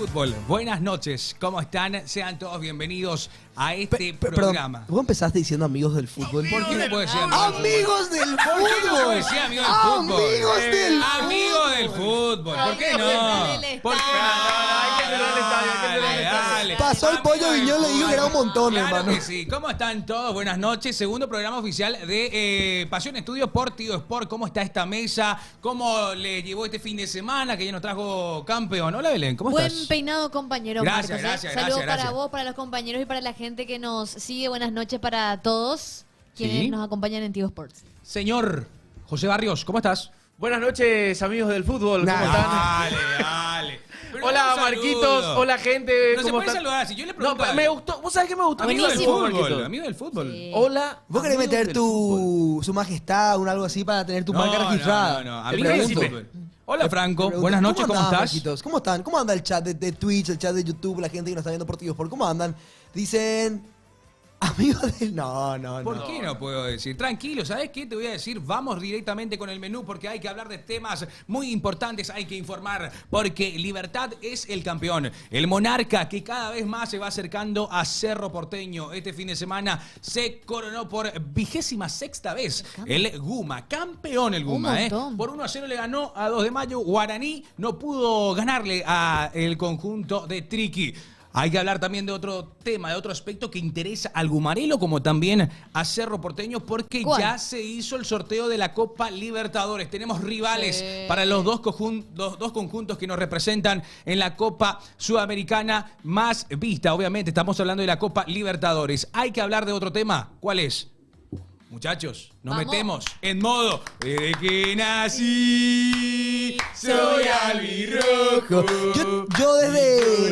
Fútbol. Buenas noches, ¿cómo están? Sean todos bienvenidos a este programa. Perdón, vos empezaste diciendo amigos del fútbol. ¿Por qué no puedo decir amigos del fútbol? ¿Por qué no puedo decir amigos del fútbol? Amigos del fútbol. ¿Por qué no? ¿Por qué no? Pasó el pollo Viñón, le dijo que era un montón, claro hermano. Que sí. ¿Cómo están todos? Buenas noches. Segundo programa oficial de Pasión Estudios por Tigo Sport. ¿Cómo está esta mesa? ¿Cómo le llevó este fin de semana que ya nos trajo campeón? Hola, Belén, ¿cómo estás? Buen peinado, compañero. Gracias, Marcos, gracias, Saludos gracias, para gracias. vos, para los compañeros y para la gente que nos sigue. Buenas noches para todos quienes Sí. nos acompañan en Tigo Sports. Señor José Barrios, ¿cómo estás? Buenas noches, amigos del fútbol. ¿Cómo están? Dale. Pero Hola, un Marquitos. saludo. Hola, gente. No se ¿Cómo puede están? saludar así. Yo le No, pregunto. me gustó. ¿Vos sabés qué me gustó? Amigo del Buenísimo. fútbol. Marquitos. Amigo del fútbol. Sí. Hola. Vos querés amigos meter del fútbol. su majestad o algo así para tener tu marca registrada. No. Te Amigo del pregunto. fútbol. Hola, Franco. Te pregunto, Buenas noches, ¿cómo andás, estás? Marquitos? ¿Cómo están? ¿Cómo anda el chat de Twitch, el chat de YouTube, la gente que nos está viendo por Tigo Sport? ¿Cómo andan? Dicen... Amigos del... No. ¿Por qué no puedo decir? Tranquilo, ¿sabes qué? Te voy a decir, vamos directamente con el menú porque hay que hablar de temas muy importantes, hay que informar, porque Libertad es el campeón. El monarca que cada vez más se va acercando a Cerro Porteño. Este fin de semana se coronó por 26ª vez el Guma. Campeón el Guma, montón. Por 1-0 le ganó a 2 de mayo. Guaraní no pudo ganarle a el conjunto de Triqui. Hay que hablar también de otro tema, de otro aspecto que interesa al Gumarelo como también a Cerro Porteño, porque ¿Cuál? ya se hizo el sorteo de la Copa Libertadores. Tenemos rivales Sí. para los dos conjuntos que nos representan en la Copa Sudamericana más vista. Obviamente estamos hablando de la Copa Libertadores. Hay que hablar de otro tema. ¿Cuál es? Muchachos, nos Vamos. metemos en modo desde que nací soy albirrojo. Yo desde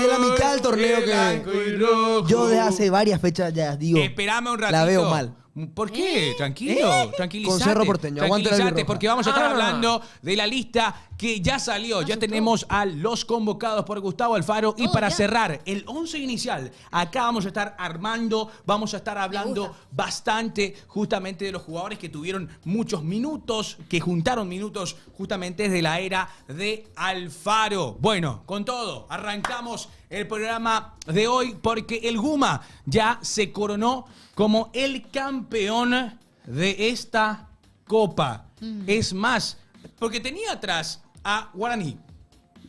la mitad del torneo blanco y que rojo. yo desde hace varias fechas ya digo, Esperame un ratito. la veo mal. ¿Por qué? Tranquilo, tranquilízate. Con Cerro Porteño, aguante la Tranquilízate, albirroja. porque vamos a estar hablando de la lista que ya salió. Ya tenemos a los convocados por Gustavo Alfaro. Y Oh, para ya. cerrar el 11 inicial, acá vamos a estar armando, vamos a estar hablando gusta. bastante justamente de los jugadores que tuvieron muchos minutos, que juntaron minutos justamente desde la era de Alfaro. Bueno, con todo, arrancamos el programa de hoy porque el Guma ya se coronó como el campeón de esta Copa. Es más, porque tenía atrás a Guaraní.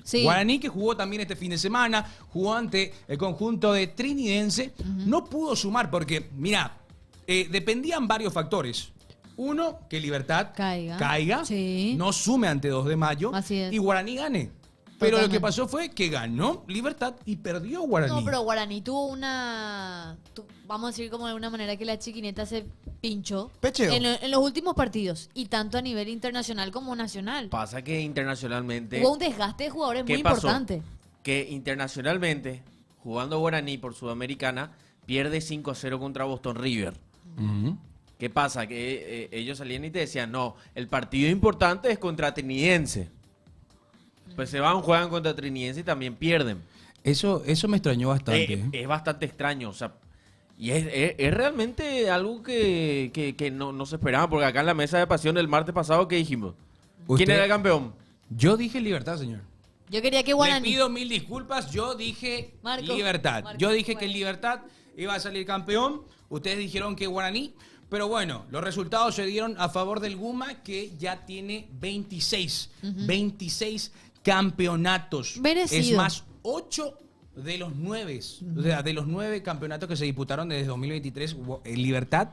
Sí. Guaraní, que jugó también este fin de semana, jugó ante el conjunto de Trinidense, no pudo sumar porque, mira, dependían varios factores. Uno, que Libertad caiga, Sí. no sume ante 2 de mayo Así es. y Guaraní gane. Pero lo que Totalmente. pasó fue que ganó Libertad y perdió Guaraní. No, pero Guaraní tuvo vamos a decir como de una manera que la chiquineta se pinchó Pecheo. en los últimos partidos, y tanto a nivel internacional como nacional. Pasa que internacionalmente... Hubo un desgaste de jugadores ¿Qué muy pasó? importante. Que internacionalmente, jugando Guaraní por Sudamericana, pierde 5-0 contra Boston River. Ujú. ¿Qué pasa? Que ellos salían y te decían, no, el partido importante es contra Trinidense. Pues se van, juegan contra Trinidense y también pierden. Eso me extrañó bastante. Es bastante extraño, o sea, y es realmente algo que no se esperaba, porque acá en la mesa de pasión el martes pasado, ¿qué dijimos? ¿Quién Usted- era el campeón? Yo dije Libertad, señor. Yo quería que Le Guaraní... pido 1000 disculpas, yo dije Marco, Libertad. Marco, Yo dije que bueno. Libertad iba a salir campeón, ustedes dijeron que Guaraní, pero bueno, los resultados se dieron a favor del Guma, que ya tiene 26 campeonatos. Merecido. Es más, 8 de los 9, o sea, de los 9 campeonatos que se disputaron desde 2023, Libertad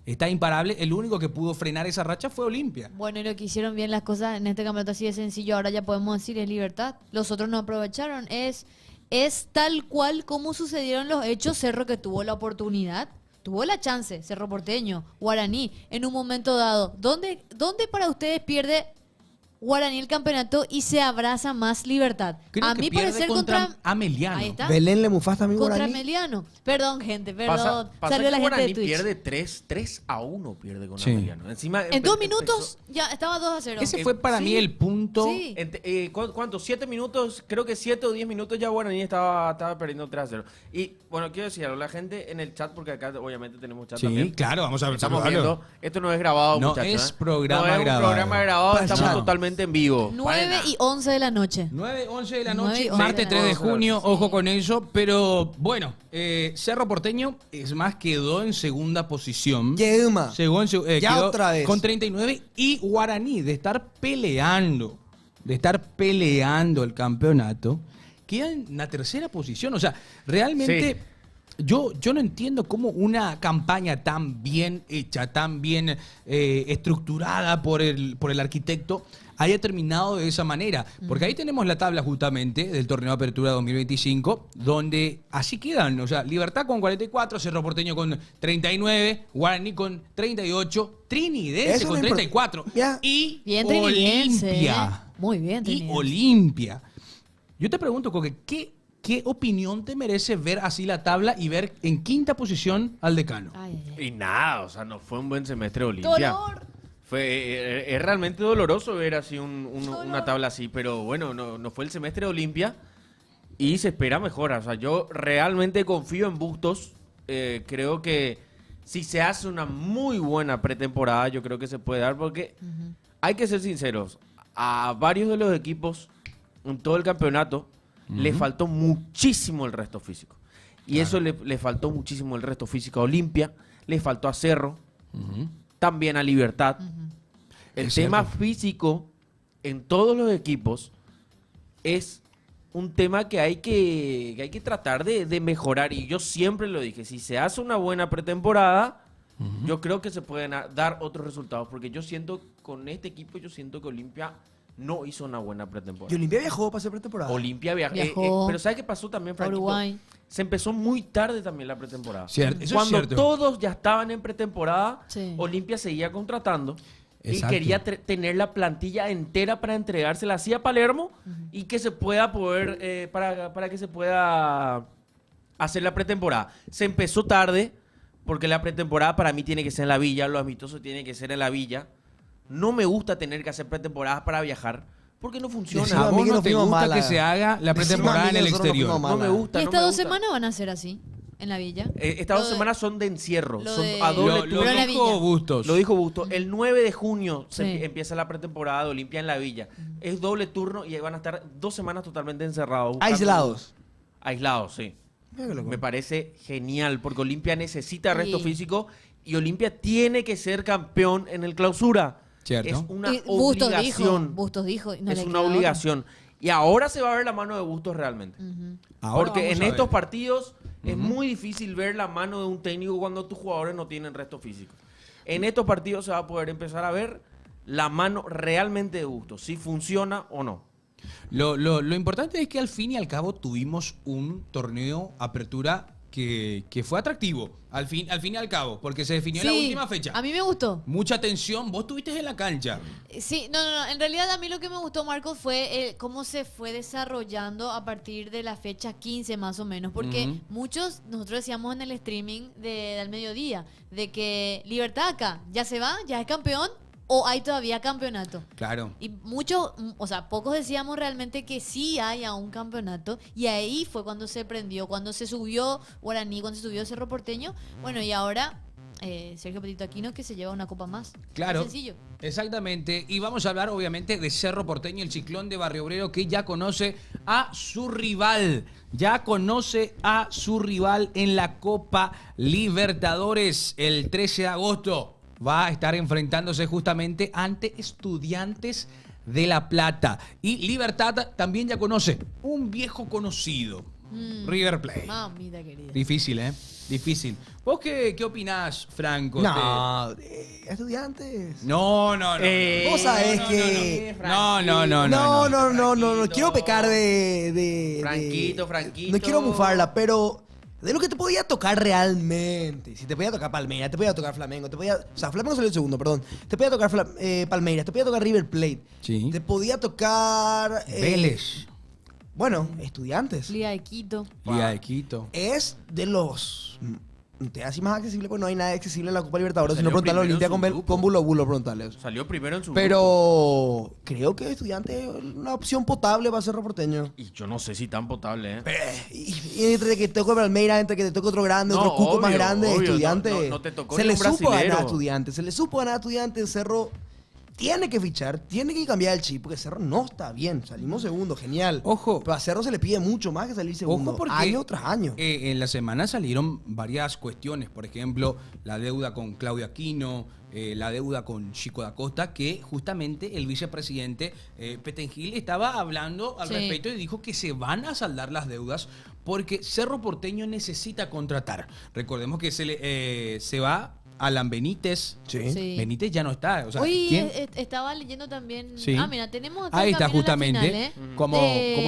está imparable. El único que pudo frenar esa racha fue Olimpia. Bueno, y lo que hicieron bien las cosas en este campeonato así de sencillo, ahora ya podemos decir es Libertad. Los otros no aprovecharon. Es tal cual como sucedieron los hechos. Cerro, que tuvo la oportunidad, tuvo la chance, Cerro Porteño, Guaraní, en un momento dado. ¿Dónde para ustedes pierde Guaraní el campeonato y se abraza más Libertad? Creo a que mí pierde parecer contra Ameliano. Ahí está. Belén Lemufás también Contra Guaraní. Meliano. Perdón, gente, perdón. Pasa Salió que la gente Guaraní de Twitch. pierde 3-1, pierde con Sí. Ameliano. Encima, En 2 empezó- minutos ya estaba 2-0. Ese fue para Sí. mí el punto. Sí. ¿Cuánto? 7 minutos, creo que 7 o 10 minutos ya Guaraní estaba perdiendo 3-0. Y bueno, quiero decir algo, la gente en el chat, porque acá obviamente tenemos chat Sí, también. claro, vamos a ver. Estamos saludarlo. viendo, esto no es grabado, No muchachos. es programa no es grabado. un programa grabado, Para estamos chat. totalmente en vivo. 9 y 11 de la noche. 9, 11 de la 9 noche, y 11 martes de la 3 de noche. junio, ojo con eso. Pero bueno, Cerro Porteño, es más, quedó en segunda posición. Yema. Ya Quedó otra vez. con 39 y Guaraní, de estar peleando el campeonato, queda en la tercera posición. O sea, realmente yo no entiendo cómo una campaña tan bien hecha, tan bien estructurada por el arquitecto haya terminado de esa manera. Porque ahí tenemos la tabla justamente del torneo de apertura 2025, donde así quedan. O sea, Libertad con 44, Cerro Porteño con 39, Guaraní con 38, Trinidense Eso con no es 34 ya. y Bien Trinidense, Olimpia. Muy bien Y Trinidense. Olimpia. Yo te pregunto, Coque, ¿qué opinión te merece ver así la tabla y ver en quinta posición al decano? Ay, ay, ay. Y nada, o sea, no fue un buen semestre de Olimpia. ¡Dolor! Es realmente doloroso ver así Dolor. una tabla así, pero bueno, no fue el semestre de Olimpia y se espera mejora. O sea, yo realmente confío en Bustos. Creo que si se hace una muy buena pretemporada, yo creo que se puede dar, porque hay que ser sinceros. A varios de los equipos en todo el campeonato le faltó muchísimo el resto físico. Y eso le faltó muchísimo el resto físico a Olimpia, le faltó a Cerro, también a Libertad. El Es tema cierto. físico en todos los equipos es un tema que hay que tratar de mejorar. Y yo siempre lo dije, si se hace una buena pretemporada, yo creo que se pueden dar otros resultados. Porque yo siento, con este equipo, yo siento que Olimpia no hizo una buena Y pretemporada. Olimpia viajó para hacer pretemporada. Olimpia Viajó. pero ¿sabes qué pasó también, A Franquito? Uruguay. Se empezó muy tarde también la pretemporada. Cierto, eso es Cuando cierto. todos ya estaban en pretemporada, Sí. Olimpia seguía contratando. Exacto. Y quería tener la plantilla entera para entregársela así a Palermo y que se pueda poder, para que se pueda hacer la pretemporada. Se empezó tarde, porque la pretemporada para mí tiene que ser en la villa, los amistosos tienen que ser en la villa. No me gusta tener que hacer pretemporadas para viajar, porque no funciona. Decime ¿A a mí vos que no nos te fuimos gusta mala. que se haga la Decime pretemporada a mí en que el nosotros nos exterior? fuimos No me mala. gusta. ¿Y no estas me 2 gusta. semanas van a ser así? ¿En la villa? Estas Lo 2 de- semanas son de encierro, lo son de- a doble Lo turno. Pero en la dijo Villa. Bustos. Lo dijo Busto. El 9 de junio Sí. empieza la pretemporada de Olimpia en la Villa. Es doble turno y ahí van a estar 2 semanas totalmente encerrados. buscando- Aislados. Aislados, sí. Mira qué loco. Me parece genial porque Olimpia necesita resto Sí. físico y Olimpia tiene que ser campeón en el clausura. Cierto. Es una Y Bustos obligación. dijo. y no Es le una queda otra. obligación. Y ahora se va a ver la mano de Bustos realmente. Ahora Porque vamos en a ver. estos partidos es muy difícil ver la mano de un técnico cuando tus jugadores no tienen resto físico. En estos partidos se va a poder empezar a ver la mano realmente de Bustos, si funciona o no. Lo importante es que al fin y al cabo tuvimos un torneo apertura que fue atractivo. Al fin y al cabo, porque se definió en la Sí, última fecha. A mí me gustó. Mucha tensión. Vos estuviste en la cancha. Sí, no. En realidad a mí lo que me gustó, Marcos, fue cómo se fue desarrollando a partir de la fecha 15 más o menos. Porque Ujú. nosotros decíamos en el streaming del mediodía, de que Libertad acá ya se va, ya es campeón, o hay todavía campeonato. Claro. Y muchos, o sea, pocos decíamos realmente que sí hay aún campeonato. Y ahí fue cuando se prendió, cuando se subió Guaraní, cuando se subió Cerro Porteño. Bueno, y ahora Sergio Petito Aquino que se lleva una copa más. Claro. Muy sencillo. Exactamente. Y vamos a hablar, obviamente, de Cerro Porteño, el Ciclón de Barrio Obrero, que ya conoce a su rival. Ya conoce a su rival en la Copa Libertadores el 13 de agosto. Va a estar enfrentándose justamente ante Estudiantes de La Plata. Y Libertad también ya conoce un viejo conocido, River Plate. Mamita querida. Difícil, ¿eh? Difícil. ¿Vos qué opinás, Franco? No, estudiantes. No. Vos sabés que- No. No, quiero pecar Franquito. No quiero mufarla, pero de lo que te podía tocar realmente. Si te podía tocar Palmeiras, te podía tocar Flamengo, o sea, Flamengo salió el segundo, perdón. Te podía tocar Palmeiras, te podía tocar River Plate. Sí. Te podía tocar... Vélez. Bueno, Estudiantes. Liga de Quito. Liga de Quito. Es de los... Te así más accesible, pues no hay nada accesible en la Copa Libertadores. Si Salió no, preguntarle a primero Olimpia en su grupo. con Bulo Bulo, preguntarle. Salió primero en su grupo. Pero creo que Estudiantes es una opción potable para Cerro Porteño. Y yo no sé si tan potable, ¿eh? Y entre que te toque Palmeiras, entre que te toque otro grande, No, otro cuco más obvio, grande, obvio, Estudiantes. no te tocó se ni le un supo ganar a brasilero. Estudiantes. Se le supo ganar a Estudiantes. Cerro tiene que fichar, tiene que cambiar el chip, porque Cerro no está bien. Salimos segundo, genial. Ojo. Pero a Cerro se le pide mucho más que salir segundo. Ojo porque año tras año. En la semana salieron varias cuestiones. Por ejemplo, la deuda con Claudio Aquino, la deuda con Chico da Costa, que justamente el vicepresidente Petengil estaba hablando al Sí. respecto y dijo que se van a saldar las deudas porque Cerro Porteño necesita contratar. Recordemos que se va Alan Benítez. Sí. Sí. Benítez ya no está. O sea, Hoy ¿quién? estaba leyendo también. Sí. Mira, tenemos. Ahí está también justamente la final, ¿eh? cómo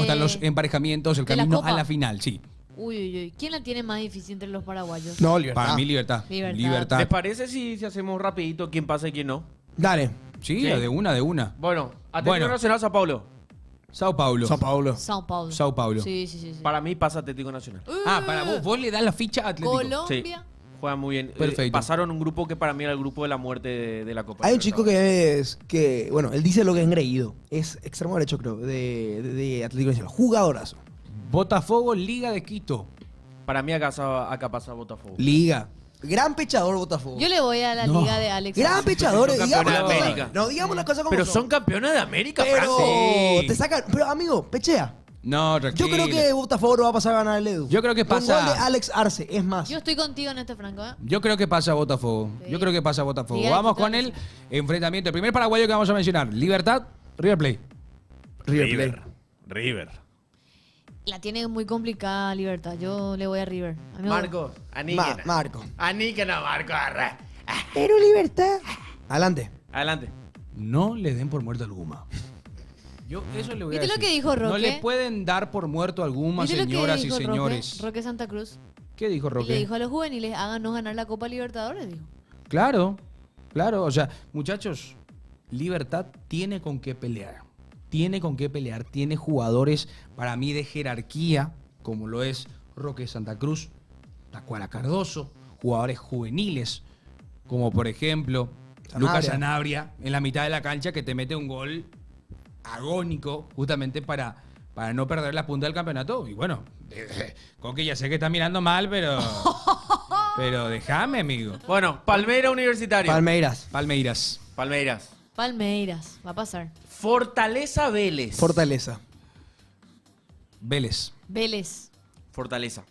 están los emparejamientos, el de la camino a Copa. la final, sí. Uy. ¿Quién la tiene más difícil entre los paraguayos? No, Libertad. Para mí, libertad. Libertad. ¿Les parece si hacemos rapidito quién pasa y quién no? Dale. Sí, Sí. de una. Bueno, Atlético Bueno. Nacional Sao Paulo. Sao Paulo. Sao Paulo. Sao Paulo. Sao Paulo. Sí. Para mí pasa Atlético Nacional. Para vos le das la ficha a Atlético. Colombia. Juega muy bien. Perfecto. Pasaron un grupo que para mí era el grupo de la muerte de la Copa. Hay un chico que bueno, él dice lo que es engreído. Es extremo derecho, creo, de Atlético Nacional. Jugadorazo. Botafogo, Liga de Quito. Para mí acá pasa Botafogo. Liga. Gran pechador Botafogo. Yo le voy a la No. liga de Alex. Gran pechador. Son Digamos campeones las de cosas- América. No, digamos las cosas como Pero son. son campeones de América, Pero Sí. te sacan. Pero amigo, pechea. No, Yo tranquilo. creo que Botafogo no va a pasar a ganar el Edu. Yo creo que pasa- Con gol de Alex Arce, es más. Yo estoy contigo en este, Franco. ¿eh? Yo creo que pasa Botafogo. Sí. Yo creo que pasa Botafogo. Liga de Vamos Quito, con el enfrentamiento. El primer paraguayo que vamos a mencionar. Libertad, River Plate. River Plate. River. La tiene muy complicada Libertad. Yo le voy a River. A mí me- Marco, aníquena. Marco. Aníquena, Marco. Arre. Pero Libertad. Adelante. Adelante. No le den por muerto al Guma. Yo eso le voy a ¿Viste decir. lo que dijo No Roque? le pueden dar por muerto al Guma, ¿Viste lo que señoras y dijo señores. Roque Santa Cruz. ¿Qué dijo Y Roque? le dijo a los juveniles, háganos ganar la Copa Libertadores, dijo. Claro, claro. O sea, muchachos, Libertad tiene con qué pelear. Tiene con qué pelear. Tiene jugadores, para mí, de jerarquía, como lo es Roque Santa Cruz, Tacuara Cardoso, jugadores juveniles, como por ejemplo Sanabria. Lucas Sanabria, en la mitad de la cancha, que te mete un gol agónico, justamente para no perder la punta del campeonato. Y bueno, Coque ya sé que está mirando mal, pero déjame, amigo. Bueno, Palmeiras Universitario. Palmeiras. Palmeiras. Palmeiras. Palmeiras, va a pasar. Fortaleza Vélez. Fortaleza. Vélez. Vélez. Fortaleza.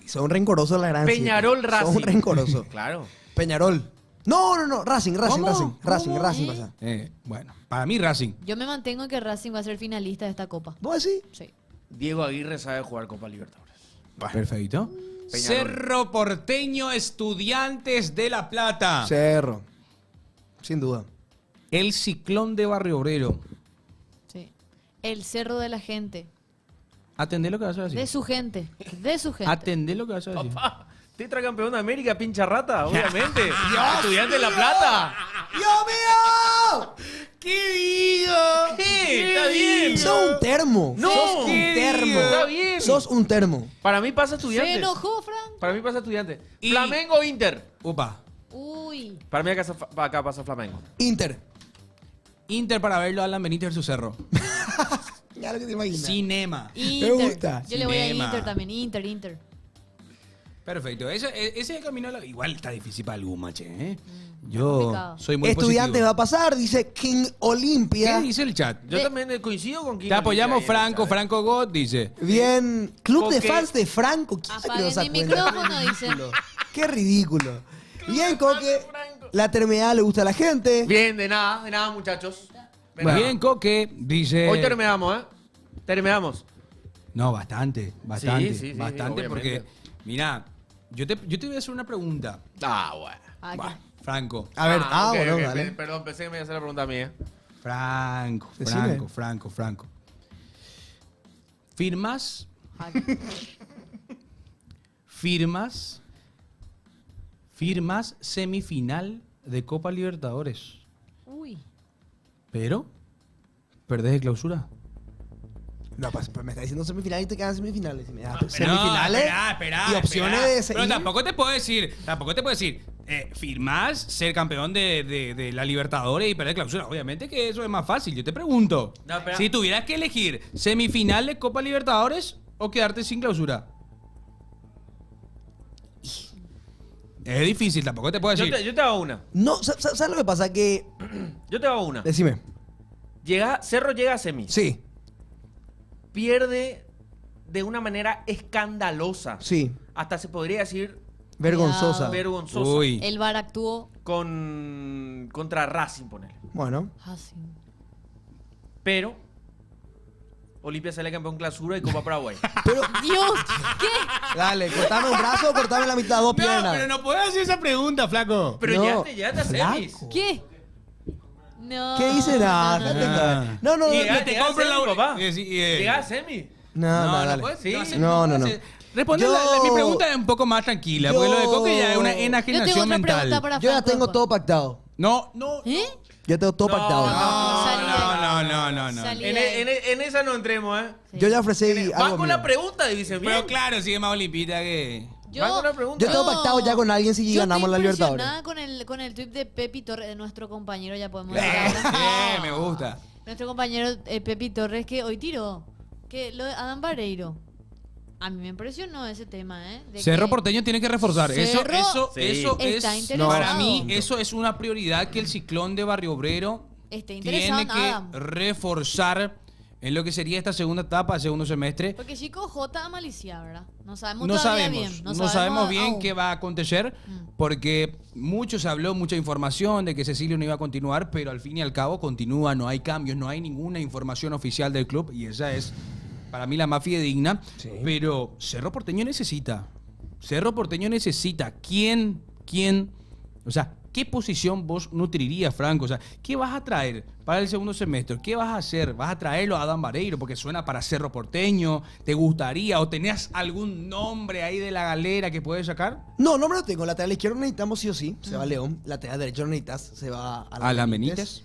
Son rencorosos la gran Peñarol siete. Racing. Son rencorosos. Claro. Peñarol. No. Racing ¿Cómo? Racing ¿Eh? pasa. Bueno, para mí Racing. Yo me mantengo en que Racing va a ser finalista de esta Copa. ¿Vos decís? Sí. Diego Aguirre sabe jugar Copa Libertadores. Perfecto. Peñarol. Cerro Porteño, Estudiantes de La Plata. Cerro. Sin duda. El Ciclón de Barrio Obrero. Sí. El Cerro de la Gente. Atendé lo que vas a decir. De su gente. De su gente. Atendé lo que vas a decir. Papá, tetracampeón de América, pincha rata, obviamente. Estudiante de La Plata. ¡Dios mío! ¿Qué digo? ¿Qué? Está bien. Sos un termo. No. Sos un ¿Qué termo. digo? Está bien. Sos un termo. Para mí pasa Se estudiante. enojó, Frank. Para mí pasa estudiante. Y- Flamengo Inter. Upa. Uy. Para mí acá pasa Flamengo. Inter. Inter para verlo, Alan Benítez versus Cerro. Ya lo que te imaginas. Cinema. Inter. gusta. Yo le voy a Cinema. Inter también. Inter. Perfecto. Ese camino igual está difícil para algún mache, ¿eh? Mm, Yo complicado. soy muy Estudiantes positivo. va a pasar, dice King Olimpia. ¿Qué dice el chat? Yo De- también coincido con Te apoyamos, Franco God, dice. Bien. Club de Coque. fans de Franco. ¿Quién se Apaguen creó esa mi cuenta? micrófono, Qué dice. ridículo. Qué ridículo. Bien, Coque. La terminal le gusta a la gente. Bien, de nada, muchachos. De Bueno. nada. Bien, Coque, dice. Hoy terminamos, ¿eh? Terminamos. No, bastante. Sí, sí, bastante, obviamente. porque, mira, yo te voy a hacer una pregunta. Ah, bueno. Ah, Bah, ¿qué? Franco. A ver, ok, bueno, ok, dale. Perdón, pensé que me iba a hacer la pregunta a mí, ¿eh? Decime. Franco. ¿Firmas? Ah, ¿Firmas semifinal de Copa Libertadores? Uy. Pero, ¿perdés de clausura? No, pues me está diciendo semifinales y te quedan semifinales. Y me da Pero semifinales no, espera, y opciones espera. de Pero seguir. tampoco te puedo decir, firmás ser campeón de la Libertadores y perder clausura. Obviamente que eso es más fácil. Yo te pregunto, No, espera. si tuvieras que elegir semifinal de Copa Libertadores o quedarte sin clausura. Es difícil, tampoco te puedo decir. Yo te hago una. No, ¿sabes lo que pasa? Que. Yo te hago una. Decime. Cerro llega a semis. Sí, Pierde de una manera escandalosa. sí. Hasta se podría decir Vergonzosa. vergonzosa. Uy. El VAR actuó. Contra Racing, ponele. Bueno. Ah, sí. Pero Olimpia sale campeón clausura y Copa Paraguay. Pero, Dios, ¿qué? dale, cortame un brazo o cortame la mitad, dos piernas. no puedes hacer esa pregunta, flaco. Pero No, llegaste a semis. flaco. ¿Qué? No. ¿Qué dice? No, no, déjate no. caer. No, no, no. Y no, te Llegás a compro la semis, papá. y Llegás a semis. no, dale. puedes- Sí. hacer- No, no, puedes no. hacer. Responde Yo- mi pregunta es un poco más tranquila, porque lo de Coque ya es una Yo tengo enajenación otra pregunta mental. para Yo ya Franco tengo después. todo pactado. No. ¿Eh? Yo tengo todo No, pactado. no, salí de ahí. No. Salí En, de ahí. en esa no entremos, ¿eh? Sí. Yo ya ofrecí Vas algo con mío. la pregunta y dicen bien. Pero claro, sigue más olimpita que... Yo, Vas con la pregunta. Yo tengo pactado ya con alguien si yo ganamos la estoy Libertadores. impresionada con el tweet de Pepi Torres, de nuestro compañero, ya podemos me gusta. Nuestro compañero Pepi Torres, que hoy tiró. Que lo de Adam Vareiro. A mí me impresionó ese tema, ¿eh? De Cerro que Porteño tiene que reforzar. Cerro Sí. Eso está es, interesado. para mí, eso es una prioridad que el Ciclón de Barrio Obrero Está interesado tiene en que Adam. reforzar en lo que sería esta segunda etapa, segundo semestre. Porque Chico J. Malicia, ¿verdad? No sabemos No todavía sabemos, bien. no sabemos bien aún. qué va a acontecer, porque mucho se habló, mucha información de que Cecilio no iba a continuar, pero al fin y al cabo continúa, no hay cambios, no hay ninguna información oficial del club y esa es para mí la más fidedigna, Sí. pero Cerro Porteño necesita. ¿Quién? O sea, ¿qué posición vos nutrirías, Franco? O sea, ¿qué vas a traer para el segundo semestre? ¿Qué vas a hacer? ¿Vas a traerlo a Adam Vareiro porque suena para Cerro Porteño? ¿Te gustaría? ¿O tenés algún nombre ahí de la galera que puedes sacar? No, no me lo tengo. Lateral izquierdo necesitamos sí o sí. Se va León. Lateral derecho necesitas. Se va ¿A la Benítez?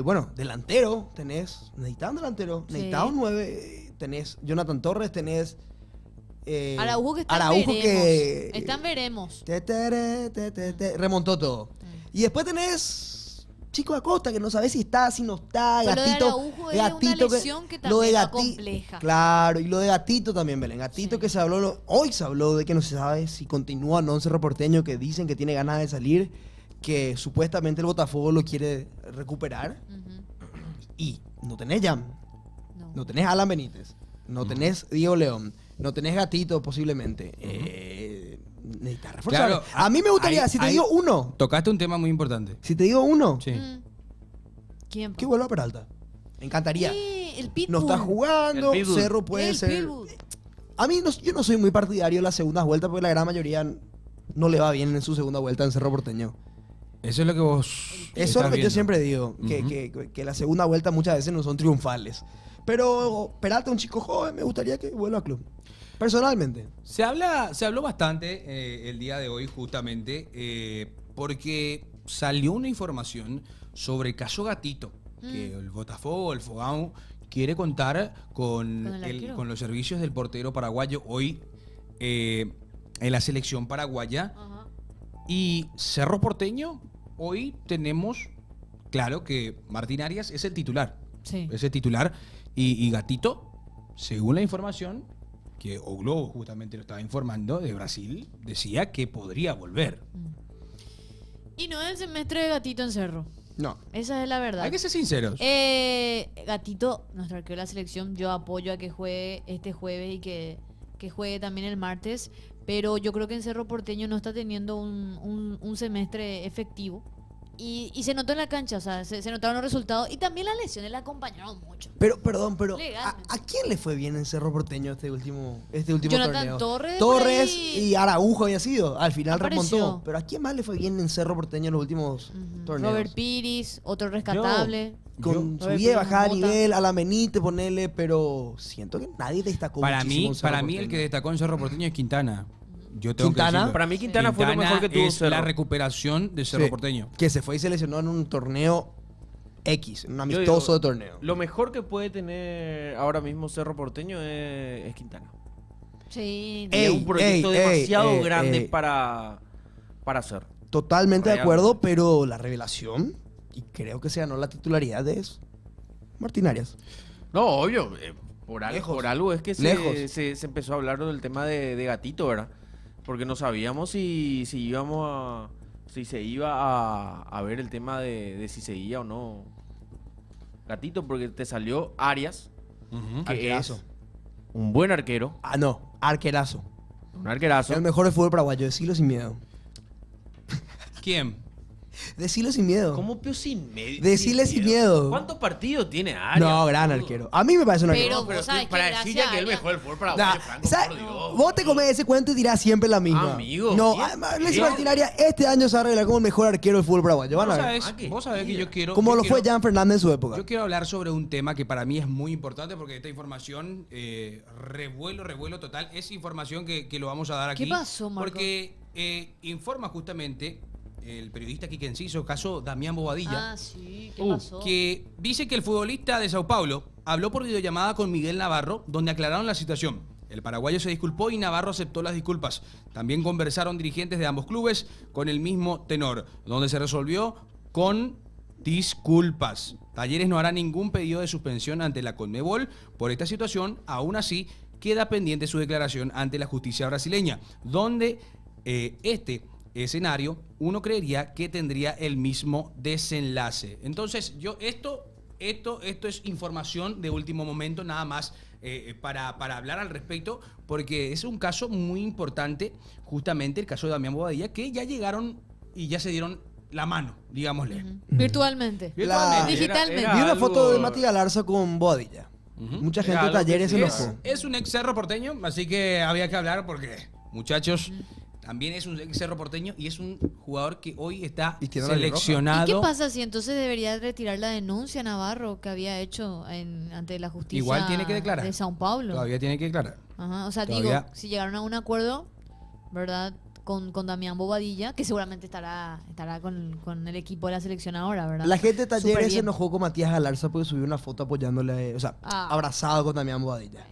Bueno, delantero tenés. Necesitas un delantero. Sí. Necesitas un 9. Tenés Jonathan Torres. Tenés... Araujo que está en Araujo veremos. que... Está en veremos. Remontó todo. Y después tenés Chico Acosta, que no sabes si está, si no está. Pero lo de Gatito, Araujo es una Gatito lesión que lo de también es Gati- compleja. Claro, y lo de Gatito también, Belén. Gatito Sí. que se habló, hoy se habló de que no se sabe si continúa o no en Cerro Porteño, que dicen que tiene ganas de salir, que supuestamente el Botafogo lo quiere recuperar. Ujú. Y no tenés Jam, No. no tenés Alan Benítez, no tenés Diego León, no tenés Gatito posiblemente. Necesitas reforzar. Claro, a mí me gustaría, ahí- si te ahí- digo uno, Tocaste un tema muy importante. si te digo uno, Sí. ¿Quién? que vuelva a Peralta. Me encantaría. El Pitbull. No está jugando, El Pitbull. Cerro puede El ser. Pitbull. A mí yo no soy muy partidario de las segundas vueltas porque la gran mayoría no le va bien en su segunda vuelta en Cerro Porteño. Eso es lo que vos. Eso es estás lo que yo viendo. siempre digo, Ujú. que la segunda vuelta muchas veces no son triunfales. Pero Peralta, un chico joven, me gustaría que vuelva al club. Personalmente. Se habló bastante el día de hoy justamente porque salió una información sobre el caso Gatito, que el Botafogo, el Fogão, quiere contar ¿Con el arquero? con los servicios del portero paraguayo hoy en la selección paraguaya. Ajá. Y Cerro Porteño, hoy tenemos, claro que Martín Arias es el titular. Sí. Es el titular. Y Gatito, según la información, que O Globo justamente lo estaba informando, de Brasil, decía que podría volver. Y no es el semestre de Gatito en Cerro. No. Esa es la verdad. Hay que ser sinceros. Gatito, nuestro arquero de la selección, yo apoyo a que juegue este jueves y que juegue también el martes, pero yo creo que en Cerro Porteño no está teniendo un semestre efectivo. Y se notó en la cancha, o sea, se notaron los resultados y también las lesiones le acompañaron mucho. Pero, perdón, Legal. ¿a quién le fue bien en Cerro Porteño este último Jonathan torneo? Torres, Torres por ahí. y Araujo había sido. Al final Apareció. remontó. Pero ¿a quién más le fue bien en Cerro Porteño en los últimos torneos? Robert Piris, otro rescatable. Con Robert subida y Piris, bajada de Mota. nivel, a la Menite, ponerle, pero siento que nadie destacó Para muchísimo mí, en Cerro para mí el Porteño. que destacó en Cerro Porteño es Quintana. Yo tengo ¿Quintana? que decirlo. Para mí Quintana fue lo mejor que tuvo es Cerro. la recuperación de Cerro Sí, Porteño. Que se fue y se lesionó en un torneo X, en un Yo amistoso digo, de torneo. Lo mejor que puede tener ahora mismo Cerro Porteño es Quintana. Sí. Ey, Es un proyecto demasiado ey, grande ey. para hacer. Totalmente de Realmente. acuerdo, pero la revelación, y creo que se ganó la titularidad, es Martín Arias. No, obvio. Lejos. Por algo es que Lejos. se empezó a hablar del tema de Gatito, ¿verdad? Porque no sabíamos si se iba a ver el tema de si seguía o no Gatito, porque te salió Arias, Ujú. que Arquerazo. es un buen arquero, Ah, no, arquerazo. un arquerazo. El mejor del fútbol paraguayo, decilo sin miedo. ¿Quién? Decilo sin miedo. ¿Cómo Pio sin medio? Decile sin miedo. ¿Cuántos partidos tiene Arias? No, gran boludo? arquero. A mí me parece un Pero arquero. No, pero vos sabés para que decirle gracias que es el a mejor del fútbol para Nah, Franco, ¿sabes? por Dios. Vos te comés ese cuento y tirás siempre la misma. Amigo, No, ¿qué? además, Leslie ¿Qué? Martín Arias este año se va a arreglar como el mejor arquero del fútbol paraguayo. Van a ver. Vos sabés que yo quiero... Como yo lo fue quiero- Jan Fernández en su época. Yo quiero hablar sobre un tema que para mí es muy importante porque esta información, revuelo total, es información que lo vamos a dar aquí. ¿Qué pasó, Marco? Porque informa justamente el periodista Quique Enciso, caso Damián Bobadilla, Ah, sí, ¿qué pasó? que dice que el futbolista de Sao Paulo habló por videollamada con Miguel Navarro, donde aclararon la situación. El paraguayo se disculpó y Navarro aceptó las disculpas. También conversaron dirigentes de ambos clubes con el mismo tenor, donde se resolvió con disculpas. Talleres no hará ningún pedido de suspensión ante la Conmebol por esta situación. Aún así, queda pendiente su declaración ante la justicia brasileña, donde este escenario uno creería que tendría el mismo desenlace. Entonces, esto es información de último momento, nada más para hablar al respecto, porque es un caso muy importante, justamente el caso de Damián Bobadilla, que ya llegaron y ya se dieron la mano, digámosle. Virtualmente. La- Digitalmente. Era Vi una algo- foto de Mati Galarza con Boadilla. Ujú. Mucha gente Era de algo que Talleres se sí, enojó. Es un ex Cerro Porteño, así que había que hablar porque, muchachos, también es un ex Cerro Porteño y es un jugador que hoy está Vistiendo la birroja. ¿Y seleccionado. qué pasa si entonces debería retirar la denuncia Navarro que había hecho ante la justicia Igual tiene que declarar. de Sao Paulo? Todavía tiene que declarar. Ajá, o sea, Todavía- digo, si llegaron a un acuerdo, ¿verdad? Con Damián Bobadilla, que seguramente estará con el equipo de la selección ahora, ¿verdad? La gente de Súper Talleres se bien. enojó con Matías Galarza porque subió una foto apoyándole, o sea, Ah. abrazado con Damián Bobadilla.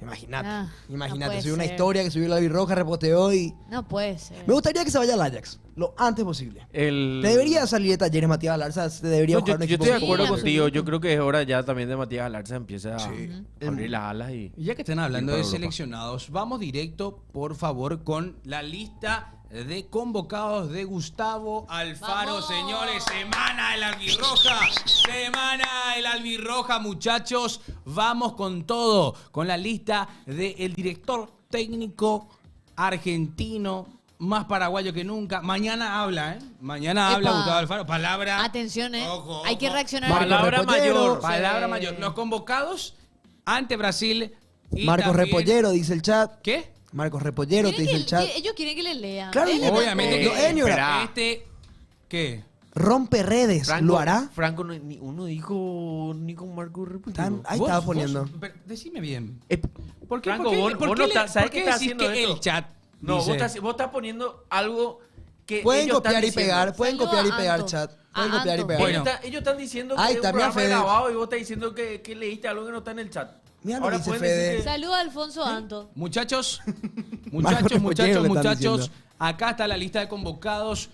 Imagínate, Ah, no imagínate. puede Subió una ser. historia que subió la birroja, reposteó y... No puede ser. Me gustaría que se vaya al Ajax, lo antes posible. El... Te debería salir de Talleres Matías Galarza, te debería No, buscar yo, un yo equipo. estoy de Sí, acuerdo absoluto. contigo. Yo creo que es hora ya también de Matías Galarza empiece a Sí. abrir las alas y... Y ya que están hablando Ir de para Europa. seleccionados, vamos directo, por favor, con la lista de convocados de Gustavo Alfaro. ¡Vamos! Señores, semana del albirroja, semana del albirroja, muchachos. Vamos con todo, con la lista del director técnico argentino, más paraguayo que nunca. Mañana habla, ¿eh? Mañana habla Epa. Gustavo Alfaro. Palabra. Atención, ¿eh? Ojo, Hay que ojo. reaccionar. Marco Palabra Repollero. mayor. Palabra Sí. mayor. Los convocados ante Brasil. Y Marcos también- Repollero, dice el chat. ¿Qué? Marcos Repollero, te dice el chat. Ellos quieren que les lean. Claro, Denle Obviamente tiempo. que Espera. ¿Qué? Rompe redes, ¿lo hará? Franco, uno dijo ni con Marco Repetido. Ahí estaba poniendo. Pero decime bien. Eh, ¿Por qué, Franco, por qué- vos- por vos qué no le- estás- ¿sabes por qué qué está decís haciendo que esto? el chat No, dice- vos estás poniendo algo que Pueden ellos están copiar y diciendo. pegar, pueden Saluda copiar y a pegar, Anto. chat. A Pueden copiar y Anto. pegar. Bueno. Ellos están diciendo que Ahí es un está, mira, programa Fede. grabado y vos estás diciendo que leíste algo que no está en el chat. Mira lo Ahora que dice pueden Fede. decir que... Saluda a Alfonso Anto. Muchachos, Marco muchachos, Repollero muchachos, le están muchachos. diciendo. Acá está la lista de convocados.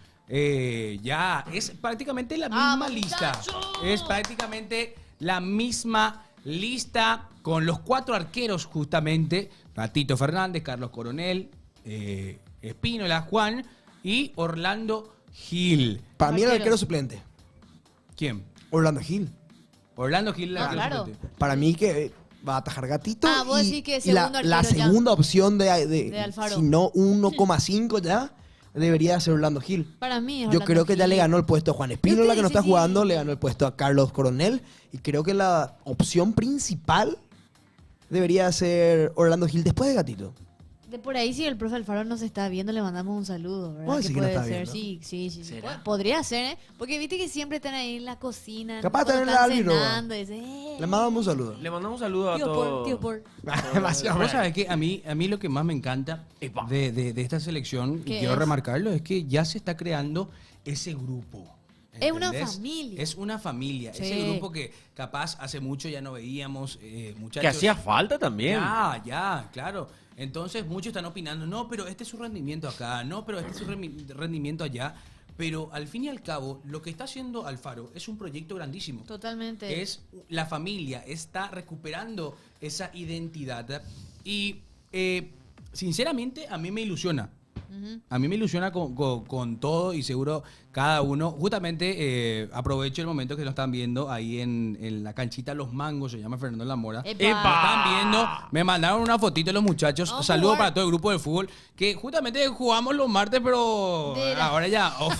Ya es prácticamente la misma ¡Vamos, lista. muchachos! Es prácticamente la misma lista con los 4 arqueros justamente. Tito Fernández, Carlos Coronel, Espínola, Juan y Orlando Gil. Para mí el Arquero. arquero suplente. ¿Quién? Orlando Gil. Orlando Gil. el No, arquero claro. suplente. Para mí que va a atajar Gatito. Ah, vos y, decís que y la, segundo la arquero ya. segunda opción De Alfaro. si no 1,5 ya, debería ser Orlando Gil. Para mí es Yo Orlando creo que ya Gil. le ganó el puesto a Juan Espínola, Usted que no dice está sí. jugando, le ganó el puesto a Carlos Coronel. Y creo que la opción principal debería ser Orlando Gil después de Gatito. De por ahí, si el profe Alfaro nos está viendo, le mandamos un saludo, ¿verdad? Vos Que decís que no puede está ser, viendo. sí, sí, sí. ¿Será? Podría ser, ¿eh? Porque viste que siempre están ahí en la cocina. Capaz cuando tener están la Albi, cenando, y dicen, Le mandamos un saludo. Le mandamos un saludo a Tío todos. por, tío por. Demasiado. Vos sabés que a mí lo que más me encanta Epa. de esta selección, y ¿Qué quiero es? remarcarlo, es que ya se está creando ese grupo. Es una ¿entendés? familia. Es una familia. Sí. Ese grupo que capaz hace mucho ya no veíamos, muchachos. Que hacía falta también. Ya, claro. Entonces muchos están opinando, no, pero este es su rendimiento acá, no, pero este es su rendimiento allá. Pero al fin y al cabo, lo que está haciendo Alfaro es un proyecto grandísimo. Totalmente. Es la familia, está recuperando esa identidad. Y sinceramente a mí me ilusiona. Ujú. A mí me ilusiona con todo y seguro cada uno. Justamente aprovecho el momento que lo están viendo ahí en la canchita Los Mangos, se llama Fernando Lamora. Epa. Lo están viendo, me mandaron una fotito de los muchachos. Vamos a Saludos jugar. para todo el grupo de fútbol, que justamente jugamos los martes, pero De la- ahora ya. off.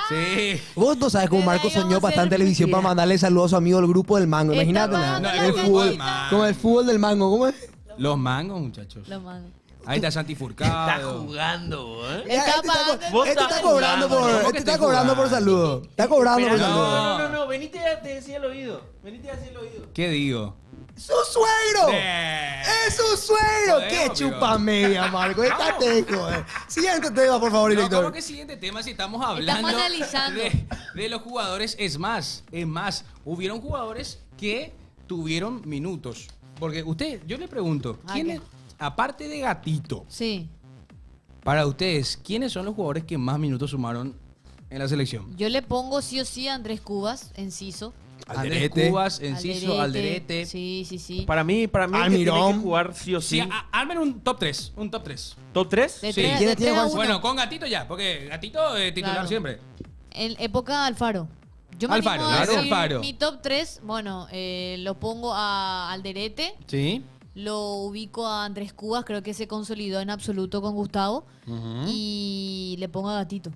Sí. Vos no sabes cómo Desde Marco ahí soñó vamos a para estar en hacer televisión mentira. para mandarle saludos a su amigo del grupo del Mango. Está Imagínate pagando nada. la El fútbol, cuenta. como el fútbol del Mango. ¿Cómo es? Los Mangos, muchachos. Lo mando. Ahí está Santi Está Furcado. jugando, ¿eh? Está Este pagando. co- Vos este estás está cobrando jugando. por, ¿Cómo este que está estoy cobrando por jugando? saludo. Está cobrando por Espera, saludo. no, venite a te decía el oído. Venite a decir el oído. ¿Qué digo? ¡Su suegro! Eh. ¡Es su suegro! Joder, ¡Qué amigo. chupa media, Marco! Estate, joder. Siguiente tema, por favor, No, director. ¿cómo que siguiente tema si estamos hablando analizando. de los jugadores? Es más, hubieron jugadores que tuvieron minutos. Porque yo le pregunto, Ah, ¿quiénes, ¿qué? aparte de Gatito, Sí. para ustedes, quiénes son los jugadores que más minutos sumaron en la selección? Yo le pongo sí o sí a Andrés Cubas, enciso. Andrés Alderete. Cubas, Enciso, Alderete. Sí, sí, sí. Para mí el que tiene Almirón. que jugar sí o sí. Sí, armen un top 3. Un top 3. ¿Top 3? De Sí. tres- ¿Quiénes de tienen tres a Juan? uno. Bueno, con Gatito ya, porque Gatito es titular Claro. siempre. En época Alfaro. Yo me Alfaro, animo a claro. decir Alfaro. mi top 3, bueno, lo pongo a Alderete, Sí. lo ubico a Andrés Cubas, creo que se consolidó en absoluto con Gustavo, y le pongo a Gatito.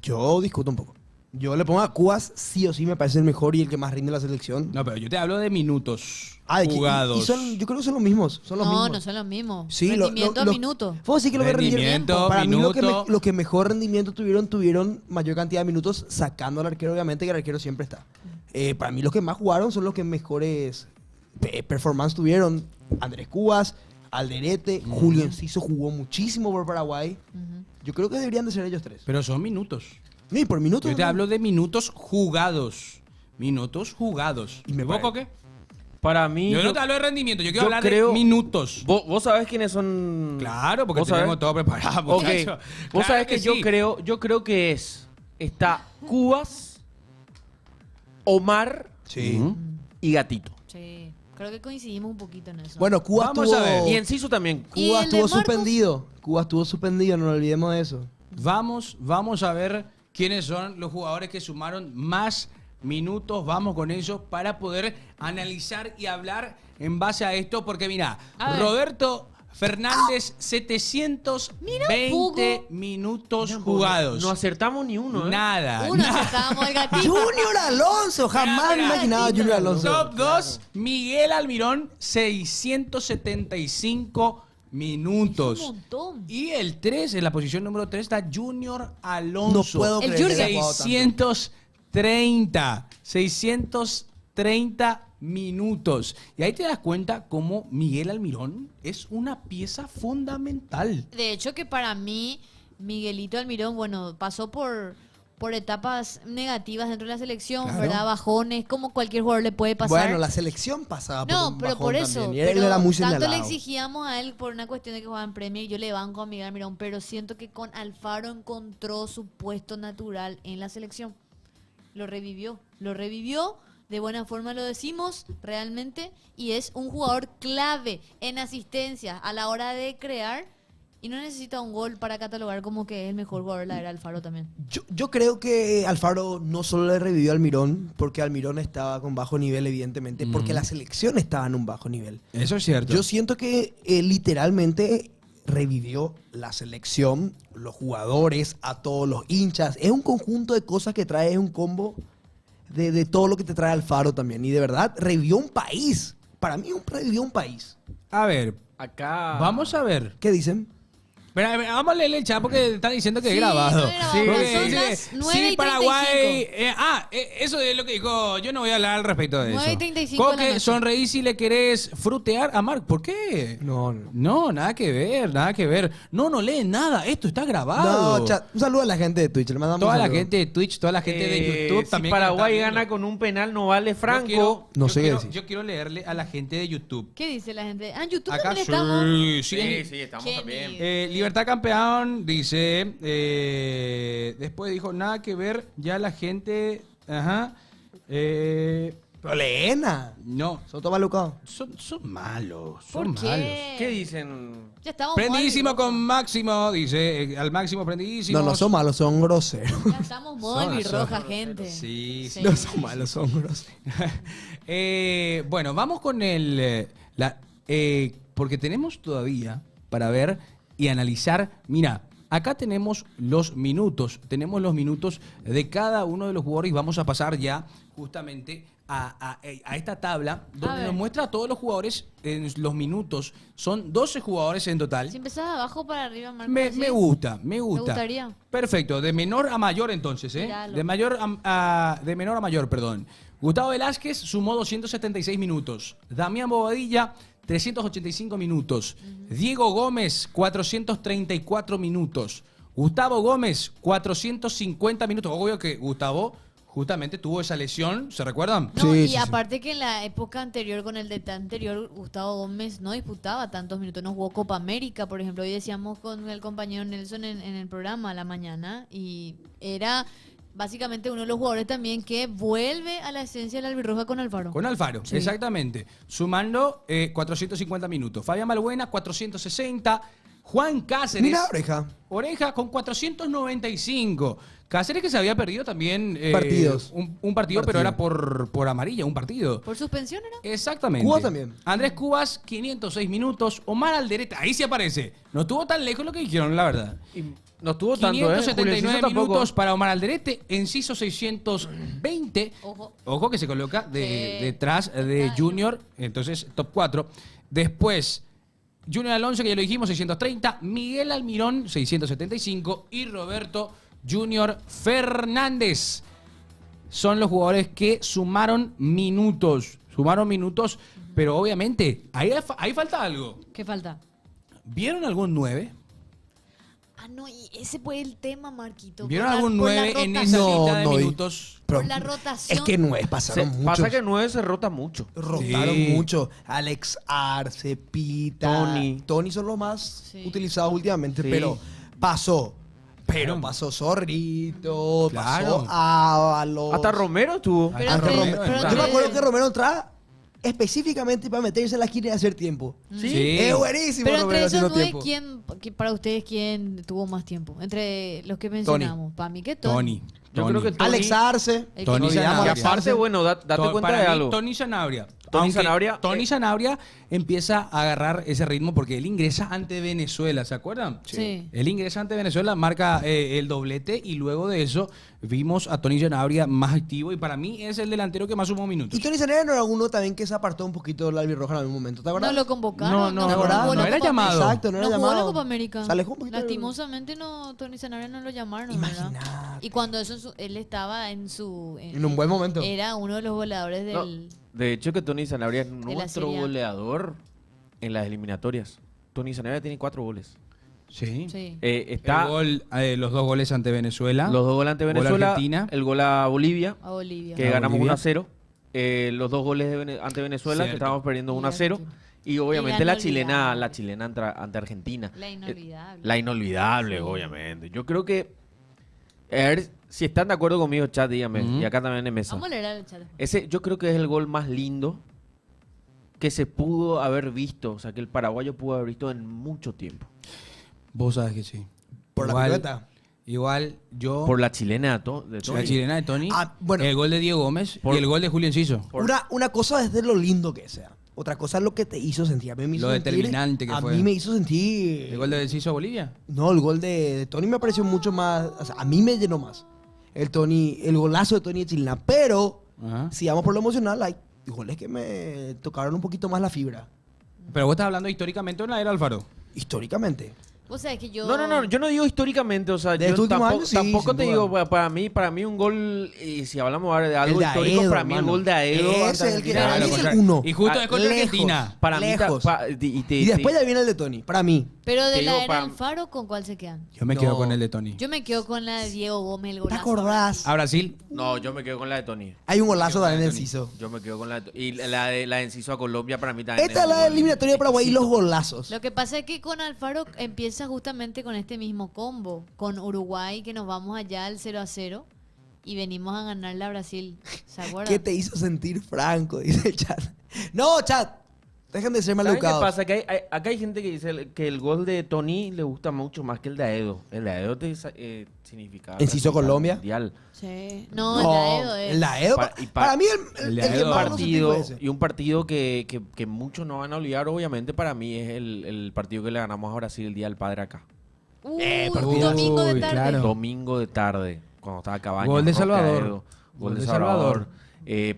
Yo discuto un poco. Yo le pongo a Cubas, sí o sí me parece el mejor y el que más rinde la selección. No, pero yo te hablo de minutos Ah, de que- jugados. y son, yo creo que son los mismos. Son los No, mismos. no son los mismos. Sí, Rendimiento a minuto. Puedo decir que lo que rendieron. Rendimiento, Para mí minuto. lo que mejor rendimiento tuvieron mayor cantidad de minutos sacando al arquero, obviamente, que el arquero siempre está. Para mí los que más jugaron son los que mejores performance tuvieron. Andrés Cubas, Alderete, Julio Enciso jugó muchísimo por Paraguay. Yo creo que deberían de ser ellos tres. Pero son minutos. Y por minutos. Yo te ¿no? hablo de minutos jugados. Minutos jugados. Y me ¿Vos, pare- Coque? Para mí... Yo no te hablo de rendimiento, yo quiero yo hablar creo- de minutos. ¿Vos sabés quiénes son? Claro, porque ¿Vos sabés? tenemos todo preparado, Ok. muchacho. Vos Claro sabés que, sí. yo creo que está Cubas, Omar Sí. Ujú. y Gatito. Sí, creo que coincidimos un poquito en eso. Bueno, Cubas Vamos a ver. tuvo, Y Enciso también. ¿Y Cubas el de estuvo Marcos? suspendido. Cubas estuvo suspendido, no nos olvidemos de eso. Vamos a ver quiénes son los jugadores que sumaron más minutos. Vamos con ellos para poder analizar y hablar en base a esto. Porque mira, A ver. Roberto Fernández, 720 minutos jugados. No acertamos ni uno, ¿eh? Nada. Uno nada. aceptábamos el gatito. Junior Alonso, jamás me Espera, imaginaba a Junior Alonso. Top 2, Miguel Almirón, 675 minutos. Un montón. Y el 3, en la posición número 3, está Junior Alonso. No puedo El creer que Jürgen. haya jugado tanto. 630 minutos. Y ahí te das cuenta cómo Miguel Almirón es una pieza fundamental. De hecho, que para mí, Miguelito Almirón, bueno, pasó por etapas negativas dentro de la selección, Claro. ¿verdad? Bajones, como cualquier jugador le puede pasar. Bueno, la selección pasaba por No, un pero bajón por eso. también, y él pero era muy tanto le señalado. exigíamos a él por una cuestión de que jugaba en Premier y yo le banco a Miguel Almirón, pero siento que con Alfaro encontró su puesto natural en la selección. Lo revivió de buena forma lo decimos realmente, y es un jugador clave en asistencia a la hora de crear y no necesita un gol para catalogar como que es el mejor jugador de la era Alfaro también. Yo creo que Alfaro no solo le revivió a Almirón, porque Almirón estaba con bajo nivel, evidentemente, porque la selección estaba en un bajo nivel. Eso es cierto. Yo siento que literalmente revivió la selección, los jugadores, a todos los hinchas. Es un conjunto de cosas que trae, es un combo de todo lo que te trae Alfaro también. Y de verdad, revivió un país. Para mí, revivió un país. A ver, Acá... vamos a ver. ¿Qué dicen? Espera, vamos a leerle el chat porque están diciendo que es Sí, grabado. no es grabado, Porque son dice las que 9:35. sí, Paraguay. Eso es lo que dijo. Yo no voy a hablar al respecto de eso. 9:35 de la Coque, noche. sonreí si le querés frutear a Marc. ¿Por qué? No. No, nada que ver, nada que ver. No leen nada. Esto está grabado. No, chat. Un saludo a la gente de Twitch. Le mandamos Toda un la saludo. gente de Twitch, toda la gente de YouTube si también. Paraguay que está gana viendo. con un penal, no vale Franco. No sé qué decir. Yo quiero leerle a la gente de YouTube. ¿Qué dice la gente? Ah, en YouTube Acá también estamos. sí. estamos Qué también. nivel. Libertad Campeón dice, después dijo, nada que ver, ya la gente, ajá, Pero Leena. no, Son todos malucados. son malos, ¿Por son qué? malos. ¿Qué dicen? Ya estamos Prendidísimo modo con Máximo, dice, al Máximo prendidísimo. No son malos, son groseros. albirroja. Ya estamos modo Son- albirroja, son- gente. Sí, sí. No son malos, son groseros. Bueno, vamos con porque tenemos todavía para ver y analizar. Mira, acá tenemos los minutos de cada uno de los jugadores y vamos a pasar ya justamente a esta tabla donde ver. nos muestra a todos los jugadores en los minutos. Son 12 jugadores en total. Si empezás de abajo para arriba, Marco. Me así. gusta. gustaría. Perfecto, de menor a mayor entonces, ¿eh? Míralo. De menor a mayor, perdón. Gustavo Velázquez sumó 276 minutos. Damián Bobadilla, 385 minutos. Diego Gómez, 434 minutos. Gustavo Gómez, 450 minutos. Obvio que Gustavo justamente tuvo esa lesión, ¿se recuerdan? No, Sí, y sí, sí. aparte que en la época anterior, con el DT anterior, Gustavo Gómez no disputaba tantos minutos, no jugó Copa América, por ejemplo. Hoy decíamos con el compañero Nelson en el programa a la mañana, y era básicamente uno de los jugadores también que vuelve a la esencia del albirroja con Alfaro. Con Alfaro, Sí. exactamente. Sumando 450 minutos. Fabián Balbuena, 460. Juan Cáceres. Mira, oreja. Con 495. Cáceres que se había perdido también Partidos. un partido, pero era por amarilla, un partido. ¿Por suspensión era? Exactamente. Cuba también. Andrés Cubas, 506 minutos. Omar Alderete, ahí sí aparece. No estuvo tan lejos lo que dijeron, la verdad. No estuvo tanto, 579 Julio Enciso tampoco. minutos para Omar Alderete. Enciso 620. Ojo. Ojo que se coloca Sí. detrás de Junior. Entonces, top 4. Después, Junior Alonso, que ya lo dijimos, 630. Miguel Almirón, 675. Y Roberto Junior Fernández. Son los jugadores que sumaron minutos. Pero obviamente, ahí falta algo. ¿Qué falta? ¿Vieron algún 9? Ah, no, y ese fue el tema, Marquito. ¿Vieron Por la- algún por la 9 en esa rotación. lista de No, no, minutos? Pero Por la rotación. Es que 9 pasaron muchos. Pasa que 9 se rota mucho. Rotaron Sí. mucho. Alex Arce, Pita. Tony son los más Sí. utilizados últimamente. Sí. Pero pasó. Claro. Pasó Zorrito, Claro. pasó Ábalos. Hasta Romero estuvo. Pero Hasta entre- Romero. pero Yo me entre- acuerdo que Romero entraba específicamente para meterse en la esquina y hacer tiempo. Sí. Es buenísimo Pero entre Romero esos haciendo nueve, tiempo. para ustedes, ¿quién tuvo más tiempo? Entre los que mencionamos. Para mí que Tony. Yo creo que Tony- Alex Arce. El Tony que- Sanabria. Y Alex aparte, Arce. bueno, date cuenta Para de mí, algo. Tony Sanabria. Tony Aunque Sanabria, Tony Sanabria empieza a agarrar ese ritmo porque él ingresa ante Venezuela, ¿se acuerdan? Sí. Él ingresa ante Venezuela, marca el doblete y luego de eso vimos a Tony Sanabria más activo y para mí es el delantero que más sumó minutos. Y Tony Sanabria no era uno también que se apartó un poquito de la albirroja en algún momento. ¿Te acuerdas? No lo convocaron. No, jugó no la era Copa llamado. América. Exacto, no era jugó llamado. la Copa América. Se alejó un poquito. Lastimosamente Tony Sanabria no lo llamaron, Imagínate. ¿verdad? Y cuando eso él estaba en En un buen momento. Era uno de los goleadores No, del... de hecho, que Tony Sanabria es la nuestro Serie A. goleador en las eliminatorias. Tony Sanabria tiene 4 goles. Sí. Sí. Está Los 2 goles ante Venezuela. los 2 goles ante Gol Venezuela, Argentina. el gol a Bolivia, A Bolivia. que A ganamos Bolivia. 1-0. Los 2 goles ante Venezuela, que Cierto. estábamos perdiendo Y 1-0. Argentina. Y obviamente Y la la chilena inolvidable. ante Argentina. La inolvidable. La inolvidable, Sí. obviamente. Yo creo que, a ver, si están de acuerdo conmigo, chat, dígame. Ujú. Y acá también en mesa. Vamos a leer al chat. Ese yo creo que es el gol más lindo que se pudo haber visto, o sea, que el paraguayo pudo haber visto en mucho tiempo. Vos sabés que sí. Por la pirueta. Igual yo... Por la chilena de la Tony. chilena de Tony, Ah, bueno. el gol de Diego Gómez Por- y el gol de Julio Enciso. Una cosa es de lo lindo que sea. Otra cosa es lo que te hizo sentir. A mí me hizo Lo sentir- determinante que a fue. mí me hizo sentir... ¿El gol de Enciso a Bolivia? No, el gol de Tony me pareció mucho más... O sea, a mí me llenó más. El golazo de Tony de Chilena. Pero, Ajá. si vamos por lo emocional, hay goles que me tocaron un poquito más la fibra. Pero vos estás hablando históricamente o en la era Alfaro. Históricamente. Vos sabés que yo... No, yo no digo históricamente, o sea, De yo estos últimos tampoco, años, sí, tampoco sin te duda. digo, para mí un gol, y si hablamos ahora de algo El de histórico, Aedo, para mí el hermano. gol de Aedo Ese ante es el que- Argentina, ese es contra- el uno. Y justo es contra Lejos. Argentina. para mí, Lejos. Y después ya viene el de Tony, para mí. Pero de te la digo, era para- Alfaro, ¿con cuál se quedan? Yo me No. quedo con el de Tony. Yo me quedo con la de Diego Gómez, el ¿Te golazo. acordás? A Brasil. No, yo me quedo con la de Tony. Hay un golazo Yo también de Tony. Enciso. Yo me quedo con la de Y la de Enciso a Colombia para mí también. Esta es un la gol eliminatoria de Paraguay y los exquisito. golazos. Lo que pasa es que con Alfaro empieza justamente con este mismo combo. Con Uruguay, que nos vamos allá al 0-0 y venimos a ganarle a Brasil. ¿Se acuerdan? ¿Qué te hizo sentir Franco? Dice el chat. No, chat. Dejen de ser ¿Saben qué maleducados. pasa? Que acá hay gente que dice que el gol de Tony le gusta mucho más que el de Aedo. El de Aedo te significaba... ¿Enciso clasificar al Colombia? Mundial. Sí. No, el de Aedo es. el Aedo, para mí el de el que Aedo. más lo sentí partido, fue ese. y un partido que muchos no van a olvidar, obviamente, para mí es el partido que le ganamos a Brasil el Día del Padre acá. Uy, partido. un domingo de Uy, tarde. claro. Domingo de tarde, cuando estaba Cabañas. Gol de Roque Salvador. Aedo, Gol de Salvador.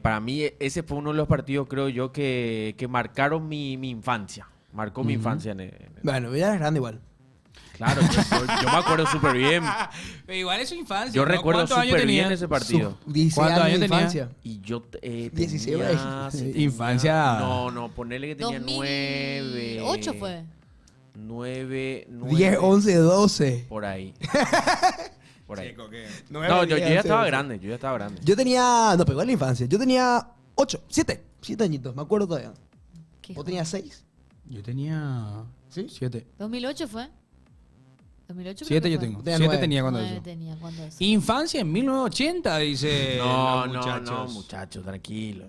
Para mí ese fue uno de los partidos, creo yo, que marcaron mi infancia. Marcó mi infancia. Bueno, ya eres grande igual. Claro, yo me acuerdo súper bien. Pero igual es su infancia. Yo ¿no? recuerdo ¿Cuántos años súper tenía? bien ese partido. 16 ¿Cuántos años de años tenía? infancia. Y yo 16 tenía, por ahí. tenía- Infancia. No, ponele que tenía 9. 2008 fue. 9, 10, 11, 12. Por ahí. Por ahí. Chico, ¿qué? No, yo ya estaba grande, yo ya estaba grande. Yo tenía, no, pegó en la infancia. Yo tenía 8, 7 añitos, me acuerdo todavía. ¿Qué ¿Vos tenías 6? Yo tenía... ¿Sí? 7. 2008 fue. 2008 creo 7 que yo fue. tengo. Tenía 7 9. tenía cuando 9 eso. tenía cuando eso. Infancia en 1980, dice. No, los no, muchachos. no, muchachos, tranquilo.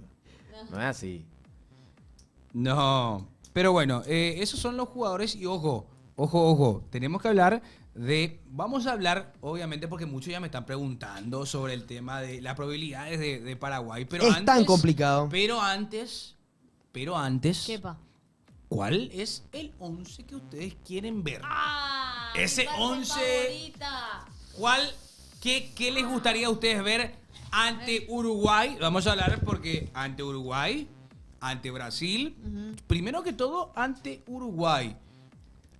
No es así. No. Pero bueno, esos son los jugadores y ojo. Tenemos que hablar vamos a hablar, obviamente, porque muchos ya me están preguntando sobre el tema de las probabilidades de Paraguay. Pero Es antes, tan complicado. Pero antes, ¿Qué pa? ¿cuál es el 11 que ustedes quieren ver? ¡Ah! Ese 11, ¿qué les gustaría a ustedes ver ante Uruguay? Vamos a hablar porque ante Uruguay, ante Brasil, primero que todo ante Uruguay.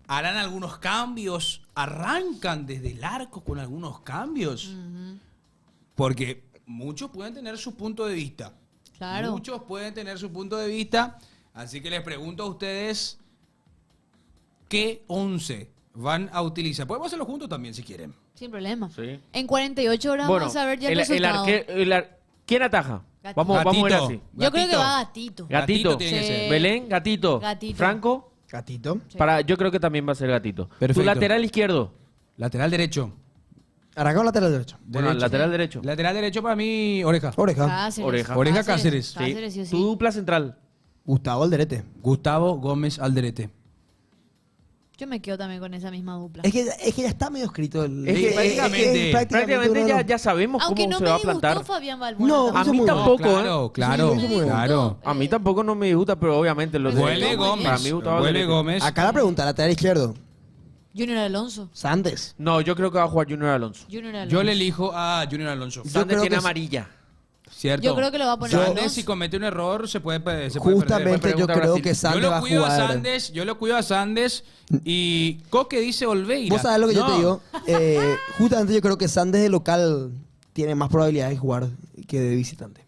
¿Harán algunos cambios? ¿Arrancan desde el arco con algunos cambios? Porque muchos pueden tener su punto de vista. Claro. Muchos pueden tener su punto de vista. Así que les pregunto a ustedes, ¿qué 11 van a utilizar? Podemos hacerlo juntos también si quieren. Sin problema. Sí. En 48 horas vamos a ver ya el resultado. ¿Quién ataja? Gatito. Vamos a ver Gatito. así. Yo creo que va Gatito. Gatito. tiene que Sí. ser. Belén, Gatito. Gatito. Franco. Gatito. Sí. Yo creo que también va a ser Gatito. Perfecto. Tu lateral izquierdo. Lateral derecho. Arrancado lateral derecho. Bueno, Derecho. lateral derecho. Lateral derecho para mí, Oreja. Oreja. Cáceres. Oreja. Oreja Cáceres. Sí. Cáceres, sí o sí. Tu dupla central. Gustavo Alderete. Gustavo Gómez Alderete. Yo me quedo también con esa misma dupla. Es que ya está medio escrito el. Es que prácticamente- Prácticamente uno- ya sabemos Aunque cómo no se me va a disgustó plantar. Fabián Balbuena. No, tampoco. A mí muy bueno. tampoco, Claro, claro, Sí, eso muy bueno. claro. A mí tampoco no me gusta, pero obviamente los Huele Huele muy bien. Gómez. Para mí Gustavo Huele Alderete. Gómez. Acá la pregunta, lateral izquierdo. Junior Alonso. Sandes. No, yo creo que va a jugar Junior Alonso. Junior Alonso. Yo le elijo a Junior Alonso. Yo Sandes creo tiene que es- amarilla. ¿Cierto? Yo creo que lo va a poner Sandes, dos. si comete un error, se puede perder. Justamente yo Pregunta creo Brasil. que Yo Sandes va lo a cuido a jugar. Sandes, yo lo cuido a Sandes y Coque dice Olveira. Vos sabés lo que yo No. te digo. Justamente yo creo que Sandes de local tiene más probabilidades de jugar que de visitante.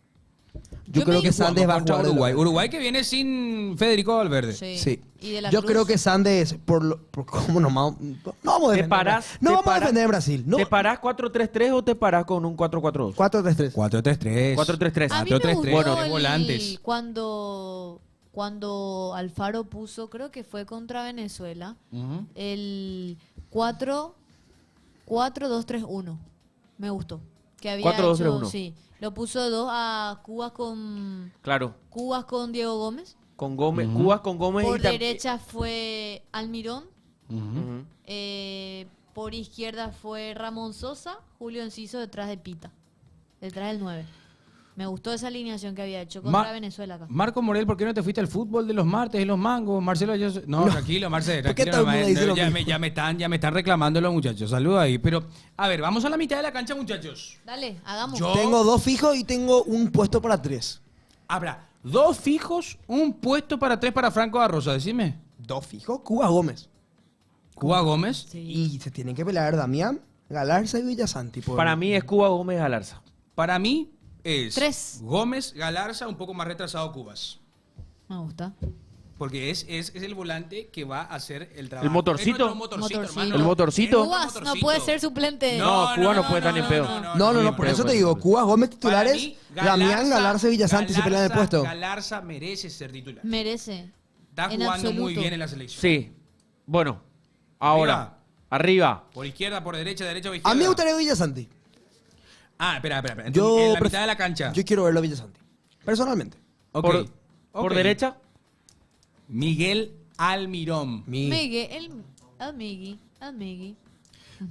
Yo Yo creo me- que Sandes va a Contra jugar de Uruguay. local. Uruguay que viene sin Federico Valverde. Sí. Sí. Y de la Yo Cruz. creo que Sandes, por cómo no vamos a ¿Te defender. parás? No te vamos a parás- defender a Brasil. No. ¿Te parás 4-3-3 o te parás con un 4-4-2? 4-3-3. 4-3-3. 4-3-3. A mí 4-3-3. me Bueno, gustó de volantes. cuando Alfaro puso, creo que fue contra Venezuela, Ujú. el 4-2-3-1. Me gustó. Que había 4-2-3-1. hecho, sí. Lo puso dos a Cubas con Diego Gómez. Con Gómez, Ujú. Cubas con Gómez Por y tam- derecha fue Almirón. Ujú. Ujú. Por izquierda fue Ramón Sosa. Julio Enciso detrás de Pita. Detrás del 9. Me gustó esa alineación que había hecho contra Ma- Venezuela acá. Marco Morel, ¿por qué no te fuiste al fútbol de los martes y los mangos? Marcelo, no, tranquilo, Marcelo, ¿Por qué tranquilo. todo el mundo dice lo ya, mismo? ya me están reclamando los muchachos. Saludos ahí. Pero, a ver, vamos a la mitad de la cancha, muchachos. Dale, hagamos. Yo- Tengo 2 fijos y tengo un puesto para 3. Habrá 2 fijos, un puesto para 3 para Franco da Rosa, decime. 2 fijos, Cuba Gómez. Cuba Gómez. Sí. Y se tienen que pelear Damián, Galarza y Villasanti. Para mí es Cuba Gómez Galarza. Para mí es 3. Gómez, Galarza, un poco más retrasado Cubas. Me gusta. Porque es el volante que va a hacer el trabajo. ¿El motorcito? Es nuestro motorcito, Motorcito. hermano. ¿El motorcito? Es nuestro Cubas no motorcito. puede ser suplente. Cuba no puede estar ni en pedo. No, por eso te digo, Cuba Gómez titulares, Para mí, Damián, Galarza y Villasanti se pelean el puesto. Galarza merece ser titular. Merece. Está En jugando muy absoluto. bien en la selección. Sí. Bueno, ahora. Arriba. Por izquierda, por derecha, derecha o A izquierda. mí me gustaría Villasanti. Ah, espera. Entonces, Yo en la pref- mitad de la cancha. Yo quiero verlo a Villasanti. Personalmente. Ok. Por Ok. derecha. Miguel Almirón. Miguel, el Migui.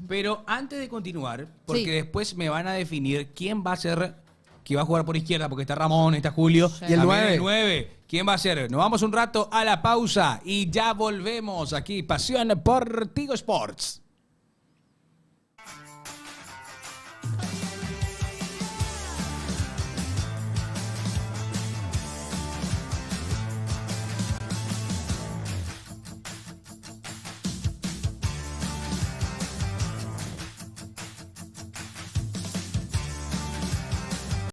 Pero antes de continuar, porque Sí. después me van a definir quién va a ser, que va a jugar por izquierda, porque está Ramón, está Julio. Sí. Y el También 9. el 9. ¿Quién va a ser? Nos vamos un rato a la pausa y ya volvemos aquí. Pasión por Tigo Sports.